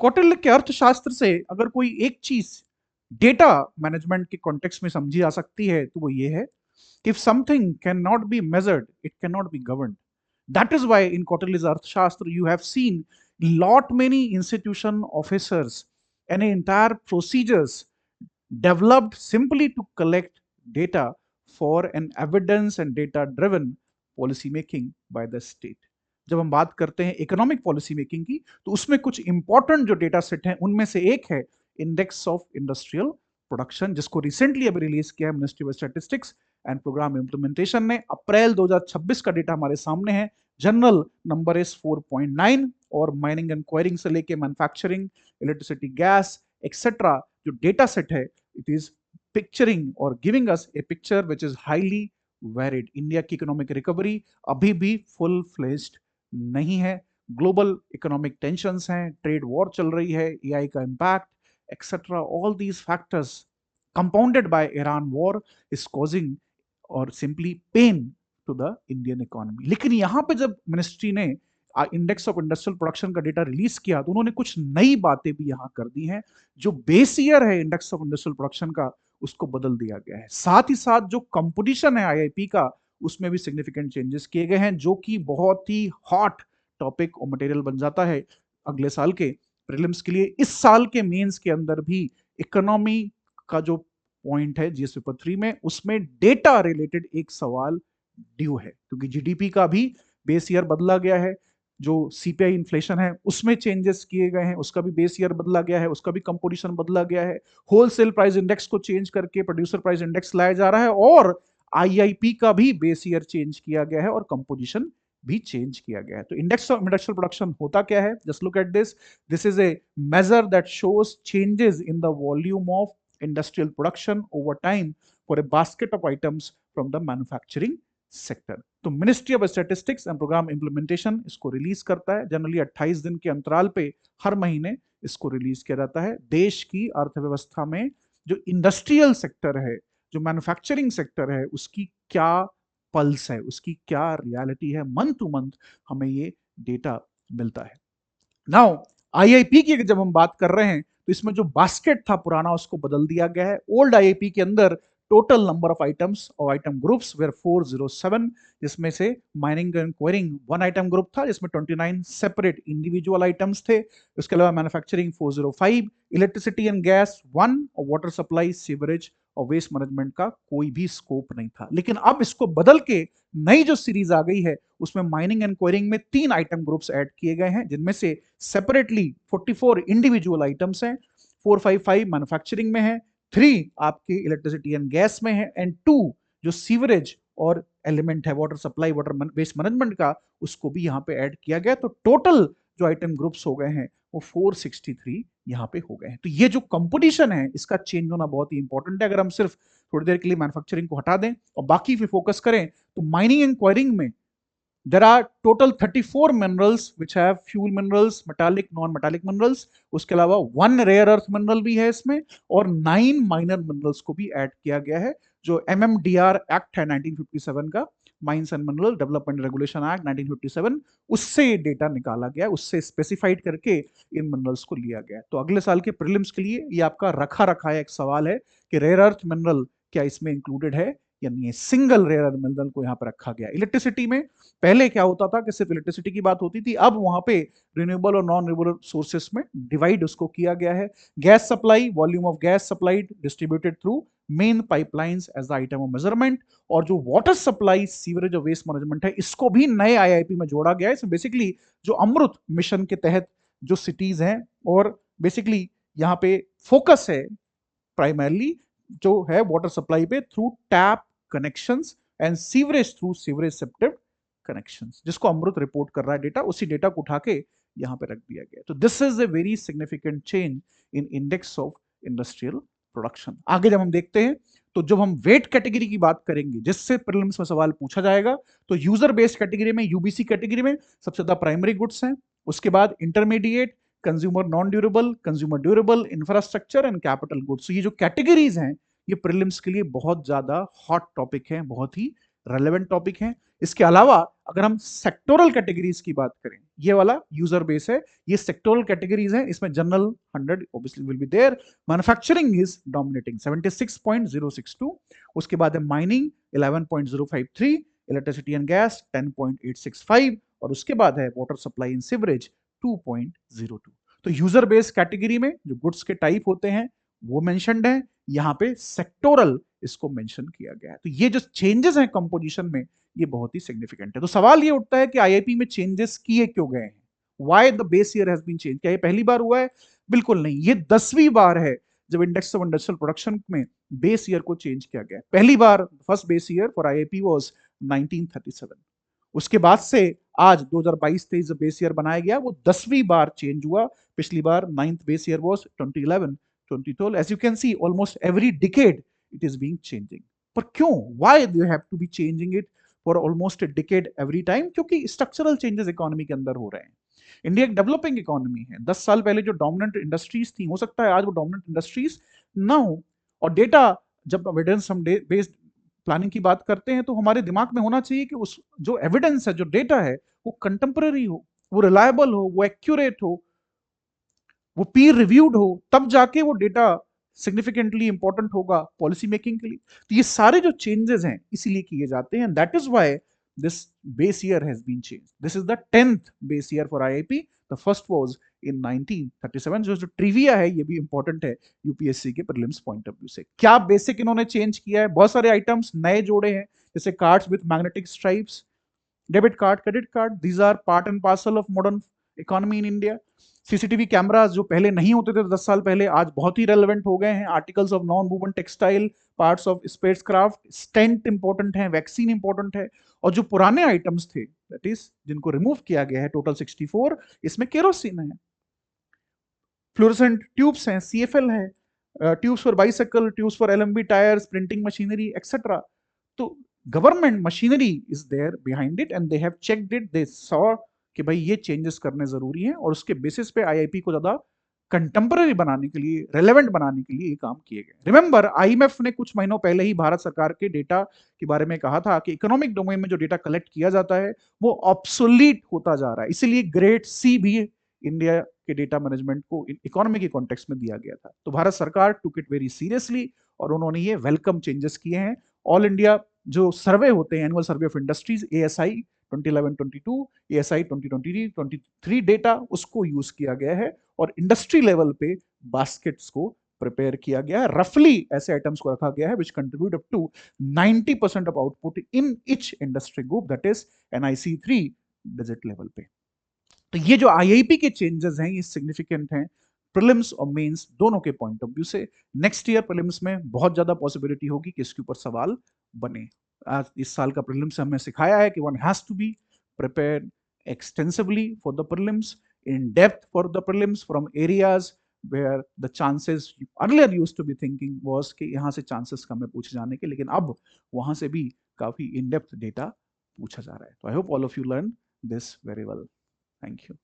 कौटिल्य के अर्थशास्त्र से अगर कोई एक चीज डेटा मैनेजमेंट के कॉन्टेक्स्ट में समझी जा सकती है तो वो ये है कि if something can not be measured it can not be governed. That is why in Kautilya's Arthashastra you have seen lot many institution officers and entire procedures developed simply to collect data for an evidence and data driven policy making by the state. जब हम बात करते हैं economic policy making की तो उसमें कुछ important जो डेटा सेट हैं उनमें से एक है इंडेक्स ऑफ इंडस्ट्रियल प्रोडक्शन, जिसको रिसेंटली अभी रिलीज किया है ministry of statistics and programme implementation ने. अप्रैल 2026 का डेटा हमारे सामने है. जनरल नंबर इज 4.9 और माइनिंग एंड क्वायरिंग से लेके मैन्युफैक्चरिंग, इलेक्ट्रिसिटी, गैस एक्सेट्रा जो डेटा सेट है इट इज पिक्चरिंग और giving us a picture which is highly varied. India की इकोनॉमिक रिकवरी अभी भी फुल फ्लेज्ड नहीं है. ग्लोबल इकोनॉमिक टेंशंस हैं, ट्रेड वॉर चल रही है, एआई का impact etcetera. All these factors compounded by Iran war is causing और simply pain to the Indian economy. लेकिन यहां पे जब मिनिस्ट्री ने इंडेक्स ऑफ इंडस्ट्रियल प्रोडक्शन का डेटा रिलीज किया तो उन्होंने कुछ नई बातें भी यहां कर दी हैं. जो बेस ईयर है इंडेक्स ऑफ इंडस्ट्रियल प्रोडक्शन का उसको बदल दिया गया है. साथ ही साथ जो कंपटीशन है आईआईपी का उसमें भी सिग्निफिकेंट चेंजेस किए गए हैं, जो कि बहुत ही हॉट टॉपिक और मटेरियल बन जाता है अगले साल के प्रीलिम्स के लिए. इस साल के मेंस के अंदर भी इकोनॉमी का जो पॉइंट है जीएस पेपर 3 में उसमें डेटा रिलेटेड एक सवाल ड्यू है, क्योंकि जीडीपी का भी बेस ईयर बदला गया है. जो सीपीआई इन्फ्लेशन है उसमें चेंजेस किए गए हैं, उसका भी बेस ईयर बदला गया है, उसका भी कंपोजिशन बदला गया है. होलसेल प्राइस इंडेक्स को चेंज करके प्रोड्यूसर प्राइस इंडेक्स लाया जा रहा है और आईआईपी का भी बेस ईयर चेंज किया गया है और कंपोजिशन भी चेंज किया गया है. तो इंडेक्स ऑफ इंडस्ट्रियल प्रोडक्शन होता क्या है? Just look at this. This is a measure that shows changes in the volume of industrial production over time for a basket of items from the manufacturing sector. तो ministry of statistics and programme implementation इसको release करता है. Generally 28 दिन के अंतराल पे हर महीने इसको रिलीज किया जाता है. देश की अर्थव्यवस्था में जो इंडस्ट्रियल सेक्टर है, जो मैन्युफैक्चरिंग सेक्टर है, उसकी क्या पल्स है, उसकी क्या रियलिटी है, मंथ टू मंथ हमें ये डेटा मिलता है. नाउ आईआईपी की जब हम बात कर रहे हैं तो इसमें जो बास्केट था पुराना उसको बदल दिया गया है. ओल्ड आईआईपी के अंदर टोटल नंबर ऑफ आइटम्स और आइटम ग्रुप्स वेर 407, जिसमें से mining and quarrying one item group था जिसमें 29 सेपरेट इंडिविजुअल आइटम्स थे. उसके अलावा मैन्युफैक्चरिंग 405, इलेक्ट्रिसिटी एंड गैस 1 और वाटर सप्लाई, सीवरेज और वेस्ट मैनेजमेंट का कोई भी स्कोप नहीं था. लेकिन अब इसको बदल के नई जो सीरीज आ गई है उसमें माइनिंग एंड क्वेरिंग में 3 आइटम ग्रुप्स ऐड किए गए हैं, जिनमें से सेपरेटली 44 इंडिविजुअल आइटम्स हैं. 455 मैन्युफैक्चरिंग में है, 3 आपके इलेक्ट्रिसिटी एंड गैस में है एंड 2 जो सीवरेज और एलिमेंट है water supply water waste management का उसको भी यहाँ पे ऐड किया गया. तो टोटल जो आइटम ग्रुप्स हो गए हैं वो 463 यहाँ पे हो गए हैं. तो ये जो कंपटीशन है इसका चेंज होना बहुत ही इंपॉर्टेंट है. अगर हम सिर्फ थोड़ी देर के लिए मैन्युफैक्चरिंग को हटा दें और बाकी पे फोकस करें तो माइनिंग एंड क्वायरिंग में there are total 34 minerals which have fuel minerals, metallic, non-metallic minerals. उसके अलावा 1 rare earth mineral भी है इसमें और 9 minor minerals को भी ऐड किया गया है. जो MMDR एक्ट है 1957 का, mines and mineral development regulation act 1957, उससे डेटा निकाला गया, उससे स्पेसिफाइड करके इन मिनरल्स को लिया गया. तो अगले साल के प्रीलिम्स के लिए ये आपका रखा रखा है एक सवाल है कि रेयर अर्थ मिनरल क्या इसमें इंक्लूडेड है या नहीं है. सिंगल रेयर अर्थ मिनरल को यहाँ पर रखा गया. इलेक्ट्रिसिटी में पहले क्या होता था कि सिर्फ इलेक्ट्रिसिटी की बात होती थी, अब वहां पे रिन्यूएबल और नॉन रिन्यूएबल सोर्सेस में डिवाइड उसको किया गया है. Gas supply, volume of gas supplied distributed through main pipelines as the item of measurement. और जो वाटर सप्लाई, सीवरेज और वेस्ट मैनेजमेंट है इसको भी नए आईआईपी में जोड़ा गया है. इसमें बेसिकली जो अमृत मिशन के तहत जो सिटीज हैं और बेसिकली यहाँ पे फोकस है प्राइमरली जो है वाटर सप्लाई पे through tap connections and sewerage through sewerage septic connections, जिसको अमृत रिपोर्ट कर रहा है डेटा, उसी डेटा को उठा के यहां पे रख दिया गया. तो this is a very significant change in index of industrial production. आगे जब हम देखते हैं तो जब हम वेट कैटेगरी की बात करेंगे जिससे प्रीलिम्स में सवाल पूछा जाएगा, तो यूजर बेस्ड कैटेगरी में, यूबीसी कैटेगरी में सबसे ज्यादा प्राइमरी गुड्स हैं, उसके बाद intermediate, consumer non durable, consumer durable, infrastructure and capital goods. ये जो कैटेगरीज हैं ये प्रीलिम्स के लिए बहुत ज्यादा हॉट टॉपिक है, बहुत ही रेलेवेंट टॉपिक हैं। इसके अलावा अगर हम सेक्टोरल कैटेगरीज की बात करें, ये वाला यूजर बेस है, ये सेक्टोरल कैटेगरीज हैं, इसमें general 100 obviously will be there, manufacturing is dominating 76.062, उसके बाद है माइनिंग 11.053, इलेक्ट्रिसिटी एंड गैस 10.865, और उसके बाद है वाटर सप्लाई एंड सिवरेज 2.02। तो यूजर बेस कैटेगरी में जो गुड्स के टाइप होते हैं वो मेंशन्ड है, यहाँ पे सेक्टोरल इसको मेंशन किया गया है। तो ये जो चेंजेस हैं कंपोजिशन में, ये बहुत ही सिग्निफिकेंट है। तो सवाल ये उठता है कि आईआईपी में चेंजेस किए क्यों गए हैं, why the base year has been change. क्या ये पहली बार हुआ है? बिल्कुल नहीं, ये 10वीं बार है जब इंडेक्स ऑफ इंडस्ट्रियल प्रोडक्शन में बेस ईयर को चेंज किया गया। पहली बार first base year for IIP was 1937। उसके बाद से आज 2022-23 बेस ईयर बनाया गया, वो 10वीं बार चेंज हुआ। पिछली बार 9th base year was 2011, 2012। As you can see almost every decade it is being changing. पर क्यों, why they have to be changing it for almost a decade every time? क्योंकि स्ट्रक्चरल चेंजेस इकोनॉमी के अंदर हो रहे हैं। India एक developing economy है। 10 साल पहले जो डोमिनेंट इंडस्ट्रीज थी, हो सकता है आज वो डोमिनेंट इंडस्ट्रीज ना हो। और डेटा, जब एविडेंस हम बेस्ड प्लानिंग की बात करते हैं, तो हमारे दिमाग में होना चाहिए कि उस जो एविडेंस है, जो डेटा है, वो कंटेम्पररी हो, वो रिलायबल हो, वो एक्यूरेट हो, वो पीर रिव्यूड हो, तब जाके वो डेटा सिग्निफिकेंटली इंपॉर्टेंट होगा पॉलिसी मेकिंग के लिए। तो ये सारे जो चेंजेस हैं इसीलिए किए जाते हैं। That is why this base year has been change. This is the 10th base year for IIP. The first was in 1937। जो ट्रिविया है ये भी इंपॉर्टेंट है यूपीएससी के प्रीलिम्स पॉइंट ऑफ व्यू से। क्या बेसिक इन्होंने चेंज किया है? बहुत सारे आइटम्स नए जोड़े हैं, जैसे cards with magnetic stripes, debit card, credit card, these are part and parcel of modern economy in India. CCTV cameras जो पहले नहीं होते थे 10 साल पहले, आज बहुत ही रेलेवेंट हो गए हैं। Articles of non woven textile, parts of spacecraft, stent important है, वैक्सीन इंपॉर्टेंट है। और जो पुराने आइटम्स थे, दैट इज जिनको रिमूव किया गया है, टोटल 64, इसमें केरोसिन है, फ्लोरेसेंट ट्यूब्स हैं, सीएफएल है, tubes for bicycle, tubes for LMB tyres, printing machinery etcetera. तो government machinery is there behind it and they have checked it, they saw कि भाई ये चेंजेस करने जरूरी हैं, और उसके बेसिस पे आईआईपी को ज्यादा कंटेम्पररी बनाने के लिए, रेलेवेंट बनाने के लिए ये काम किए गए। रिमेंबर, आईएमएफ ने कुछ महीनों पहले ही भारत सरकार के डेटा के बारे में कहा था कि इकोनॉमिक डोमेन में जो डेटा कलेक्ट किया जाता है वो ऑब्सोलीट होता जा रहा है। इसीलिए ग्रेड सी भी इंडिया के डेटा मैनेजमेंट को इकोनॉमी के कॉन्टेक्स्ट में दिया गया था। तो भारत सरकार टुक इट वेरी सीरियसली और उन्होंने ये वेलकम चेंजेस किए हैं। ऑल इंडिया जो सर्वे होते हैं, annual survey of industries, ASI 2011-22, ASI 2023 data, उसको यूज किया गया है और इंडस्ट्री लेवल पे बास्केट्स को प्रिपेयर किया गया है। रफली ऐसे आइटम्स को रखा गया है which contribute up to 90% of output in each industry group, that is NIC 3 digit level पे। तो ये जो आईआईपी के चेंजेस हैं ये सिग्निफिकेंट हैं प्रीलिम्स और मेंस दोनों के पॉइंट ऑफ व्यू से। नेक्स्ट ईयर प्रीलिम्स में बहुत ज्यादा पॉसिबिलिटी होगी कि इसके ऊपर सवाल बने। आज इस साल का प्रीलिम्स से हमने सिखाया है कि one has to be prepared extensively for the prelims, in depth for the prelims from areas where the chances earlier used to be thinking was कि यहाँ से chances कम है पूछे जाने के, लेकिन अब वहाँ से भी काफी in depth data पूछा जा रहा है। तो I hope all of you learn this very well. Thank you.